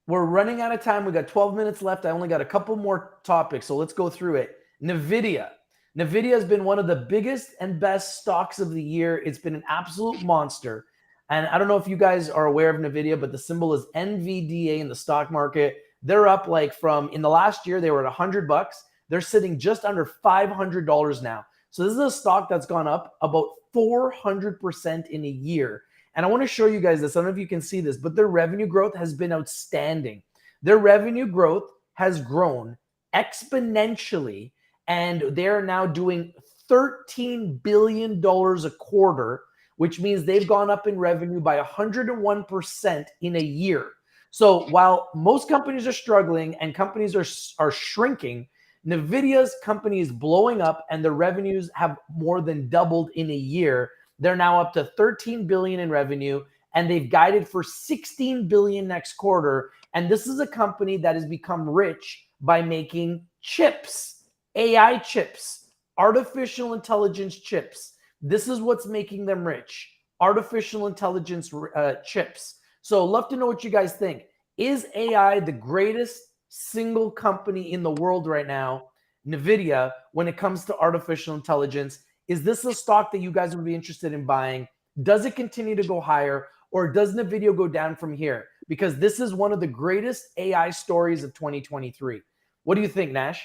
We're running out of time. We got 12 minutes left. I only got a couple more topics, so let's go through it. NVIDIA. NVIDIA has been one of the biggest and best stocks of the year. It's been an absolute monster. And I don't know if you guys are aware of NVIDIA, but the symbol is NVDA in the stock market. They're up in the last year, they were at $100. They're sitting just under $500 now. So this is a stock that's gone up about 400% in a year. And I want to show you guys this. I don't know if you can see this, but their revenue growth has been outstanding. Their revenue growth has grown exponentially, and they're now doing $13 billion a quarter, which means they've gone up in revenue by 101% in a year. So while most companies are struggling and companies are shrinking, NVIDIA's company is blowing up, and their revenues have more than doubled in a year. They're now up to $13 billion in revenue, and they've guided for $16 billion next quarter. And this is a company that has become rich by making chips, AI chips, artificial intelligence chips. This is what's making them rich, artificial intelligence chips. So love to know what you guys think. Is AI the greatest single company in the world right now, NVIDIA, when it comes to artificial intelligence? Is this a stock that you guys would be interested in buying? Does it continue to go higher? or does NVIDIA go down from here? Because this is one of the greatest AI stories of 2023. What do you think, Nash?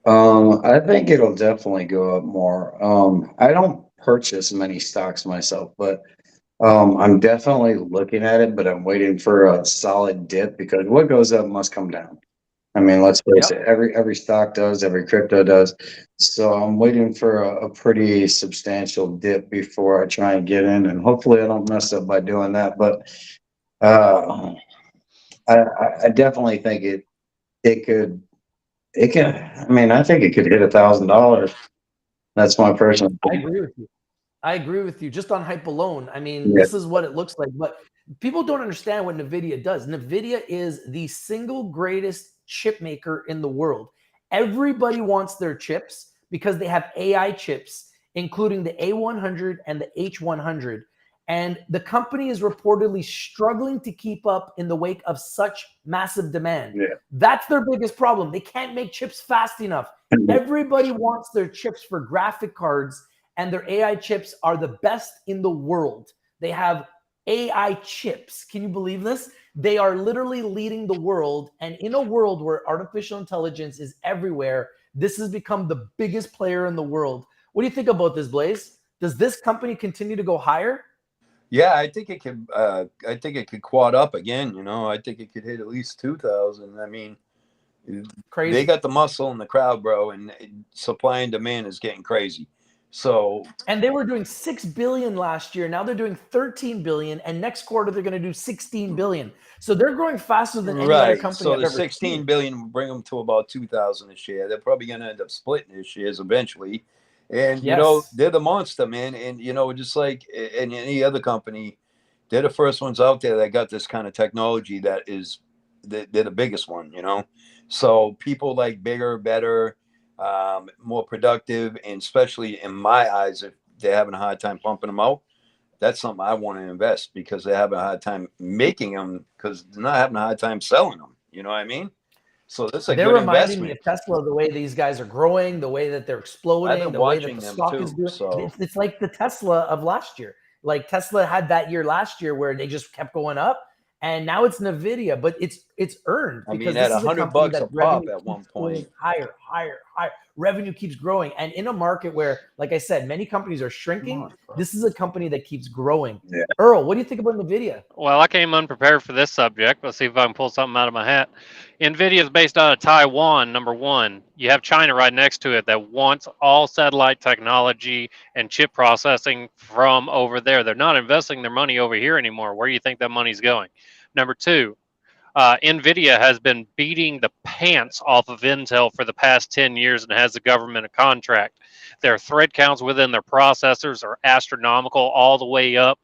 I think it'll definitely go up more. I don't purchase many stocks myself, but I'm definitely looking at it, but I'm waiting for a solid dip because what goes up must come down. I mean, let's face it, every stock does, every crypto does. So I'm waiting for a pretty substantial dip before I try and get in, and hopefully I don't mess up by doing that. But uh, I definitely think it could I mean, I think it could hit $1,000. That's my personal I opinion. agree with you. I agree with you. Just on hype alone, I mean, Yeah. this is what it looks like. But people don't understand what NVIDIA does. NVIDIA is the single greatest chip maker in the world. Everybody wants their chips because they have AI chips, including the A100 and the H100. And the company is reportedly struggling to keep up in the wake of such massive demand. Yeah. That's their biggest problem. They can't make chips fast enough. Everybody wants their chips for graphic cards, and their AI chips are the best in the world. They have AI chips. Can you believe this? They are literally leading the world. And in a world where artificial intelligence is everywhere, this has become the biggest player in the world. What do you think about this, Blaze? Does this company continue to go higher? Yeah, I think it could. I think it could quad up again. You know, I think it could hit at least 2,000. I mean, Crazy. they got the muscle in the crowd, bro, and supply and demand is getting crazy. So, and they were doing 6 billion last year. Now they're doing 13 billion, and next quarter they're going to do 16 billion. So they're growing faster than any other company. So I've the ever 16 seen. billion will bring them to about 2,000 a share. They're probably going to end up splitting their shares eventually. And you know, they're the monster, man. And you know, just like in any other company, they're the first ones out there that got this kind of technology that is they're the biggest one, you know. So people like bigger, better, more productive, and especially in my eyes, if they're having a hard time pumping them out, that's something I want to invest because they're having a hard time making them because they're not having a hard time selling them. You know what I mean? So this is a They're good reminding investment. me of Tesla, the way these guys are growing, the way that they're I've exploding, been the way that watching the them stock too. is doing. So It's like the Tesla of last year. Like Tesla had that year last year where they just kept going up, and now it's NVIDIA, but it's earned I because mean, at this is a $100 company a that pop revenue at one keeps going point. higher. Revenue keeps growing, and in a market where, like I said, many companies are shrinking, this is a company that keeps growing. Yeah. Earl, what do you think about NVIDIA? Well, I came unprepared for this subject. Let's see if I can pull something out of my hat. NVIDIA is based out of Taiwan, number one. You have China right next to it that wants all satellite technology and chip processing from over there. They're not investing their money over here anymore. Where do you think that money's going? Number two, NVIDIA has been beating the pants off of Intel for the past 10 years and has the government a contract. Their thread counts within their processors are astronomical, all the way up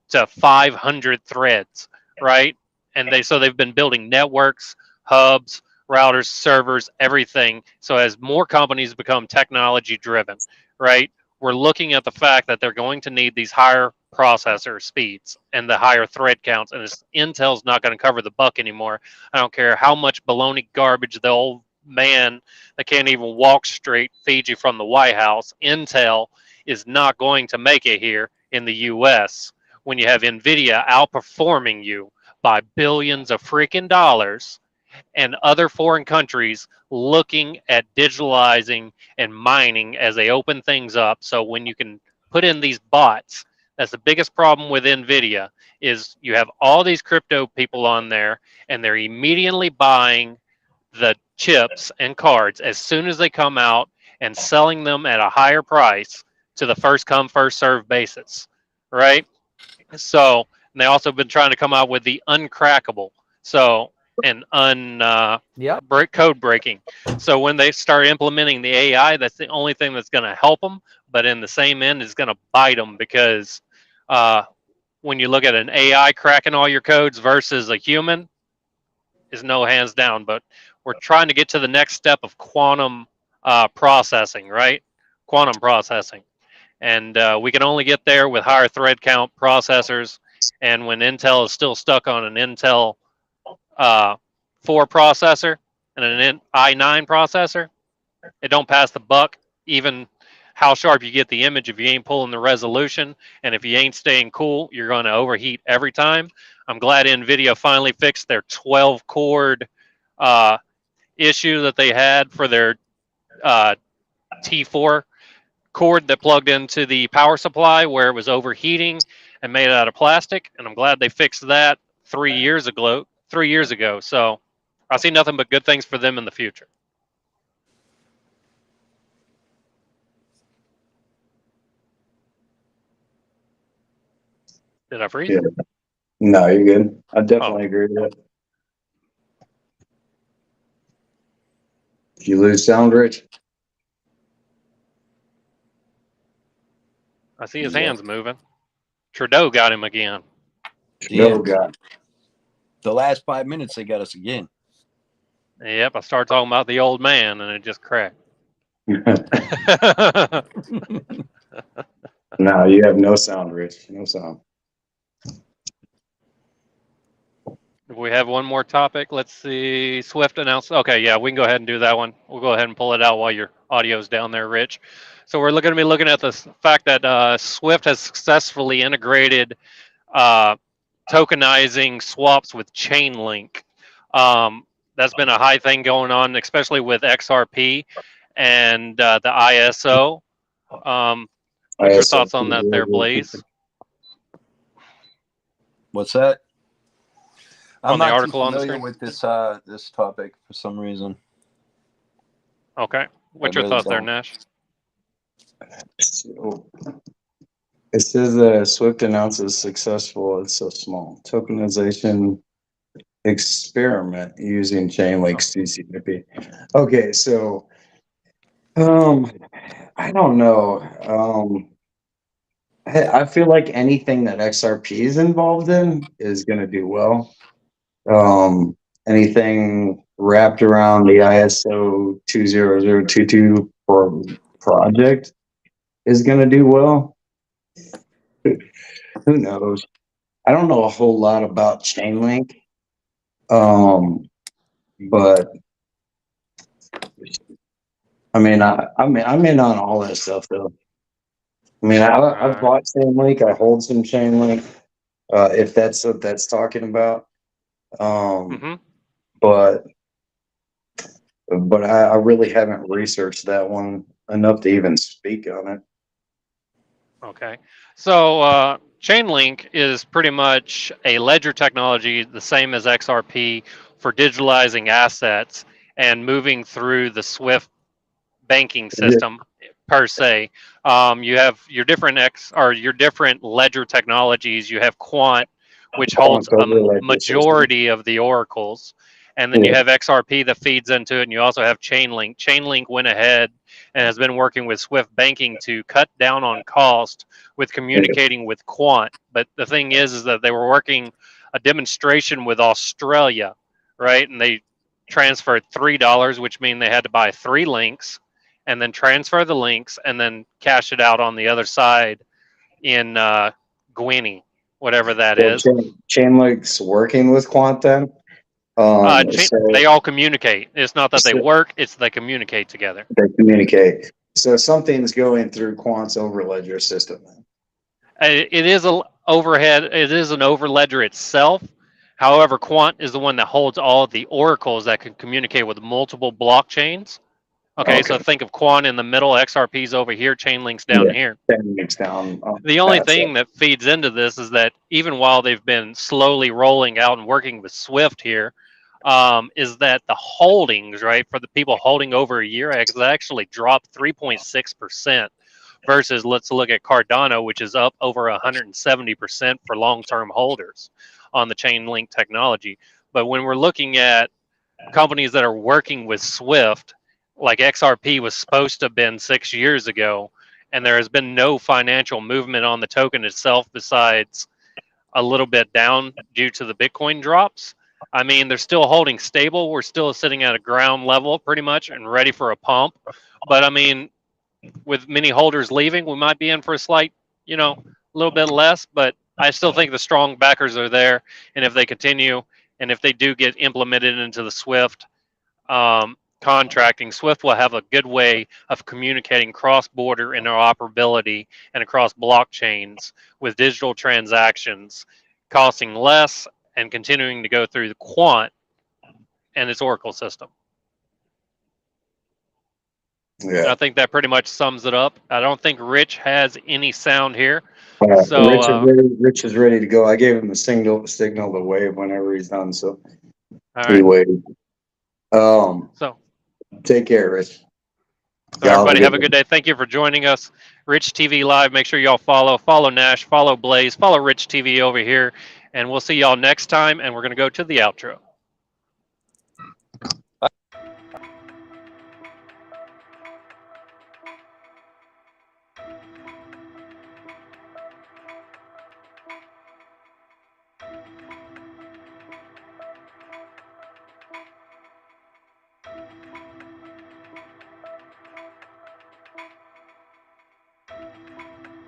to 500 threads, right? And they've been building networks, hubs, routers, servers, everything. So as more companies become technology driven, right? We're looking at the fact that they're going to need these higher processor speeds and the higher thread counts, and Intel's not going to cover the buck anymore. I don't care how much baloney garbage the old man that can't even walk straight feeds you from the White House. Intel is not going to make it here in the U.S. when you have NVIDIA outperforming you by billions of freaking dollars and other foreign countries looking at digitalizing and mining as they open things up. So when you can put in these bots, that's the biggest problem with NVIDIA is you have all these crypto people on there and they're immediately buying the chips and cards as soon as they come out and selling them at a higher price to the first come first serve basis, right? So and they also been trying to come out with the uncrackable, so and code breaking. So when they start implementing the AI, that's the only thing that's going to help them. But in the same end, is going to bite them because when you look at an AI cracking all your codes versus a human, is no hands down. But we're trying to get to the next step of quantum processing, right? Quantum processing. And we can only get there with higher thread count processors. And when Intel is still stuck on an Intel 4 processor and an i9 processor, it don't pass the buck even how sharp you get the image if you ain't pulling the resolution, and if you ain't staying cool, you're going to overheat every time. I'm glad NVIDIA finally fixed their 12 cord issue that they had for their T4 cord that plugged into the power supply where it was overheating and made it out of plastic. And I'm glad they fixed that 3 years ago. 3 years ago. So I see nothing but good things for them in the future. Did I freeze? Yeah. No, you're good. I definitely agree with that. If you lose sound, Rich? I see his hands moving. Trudeau got him again. No, God. The last 5 minutes, they got us again. Yep, I started talking about the old man, and it just cracked. No, you have no sound, Rich. No sound. We have one more topic. Let's see. Swift announced. Okay, yeah, we can go ahead and do that one. We'll go ahead and pull it out while your audio's down there, Rich. So we're going to be looking at the fact that Swift has successfully integrated tokenizing swaps with Chainlink. That's been a high thing going on, especially with XRP and the ISO. What's your thoughts on that there, Blaze? What's that? I'm the not article too on the familiar screen? with this topic for some reason. Okay. What's I your really thoughts there, don't. Nash? So, it says Swift announces successful, it's so small, tokenization experiment using Chainlink CCP. Okay, so I don't know. I feel like anything that XRP is involved in is going to do well. Anything wrapped around the ISO 20022 project is going to do well. Who knows? I don't know a whole lot about Chainlink, but I mean, I'm in on all that stuff though. I mean, I've bought Chainlink. I hold some Chainlink. If that's what that's talking about. But I really haven't researched that one enough to even speak on it. Okay. So Chainlink is pretty much a ledger technology, the same as XRP, for digitalizing assets and moving through the SWIFT banking system per se. You have your different your different ledger technologies. You have Quant, which holds a majority of the oracles. And then you have XRP that feeds into it, and you also have Chainlink. Chainlink went ahead and has been working with Swift Banking to cut down on cost with communicating with Quant. But the thing is that they were working a demonstration with Australia, right? And they transferred $3, which means they had to buy 3 links and then transfer the links and then cash it out on the other side in Guinea, whatever that is. Chainlink's working with Quant then? They all communicate. It's not that they work; it's they communicate together. They communicate. So something's going through Quant's overledger system. It is a overhead. It is an overledger itself. However, Quant is the one that holds all of the oracles that can communicate with multiple blockchains. Okay, so think of Quant in the middle, XRP's over here, Chainlink's down here. Chainlink's down. The only thing that feeds into this is that even while they've been slowly rolling out and working with Swift here, is that the holdings, right, for the people holding over a year, has actually dropped 3.6% versus, let's look at Cardano, which is up over 170% for long-term holders on the Chainlink technology. But when we're looking at companies that are working with Swift, like XRP was supposed to have been 6 years ago, and there has been no financial movement on the token itself besides a little bit down due to the Bitcoin drops. I mean, they're still holding stable. We're still sitting at a ground level pretty much and ready for a pump. But I mean, with many holders leaving, we might be in for a slight, a little bit less, but I still think the strong backers are there. And if they continue, and if they do get implemented into the Swift, contracting, Swift will have a good way of communicating cross-border interoperability and across blockchains with digital transactions costing less and continuing to go through the quant and its Oracle system. And I think that pretty much sums it up. I don't think Rich has any sound here. So Rich is ready to go. I gave him the signal to wave whenever he's done. So all right. So take care, Rich. So everybody have a good day. Thank you for joining us. Rich TV Live. Make sure y'all follow Nash, follow Blaze, follow Rich TV over here. And we'll see y'all next time. And we're going to go to the outro.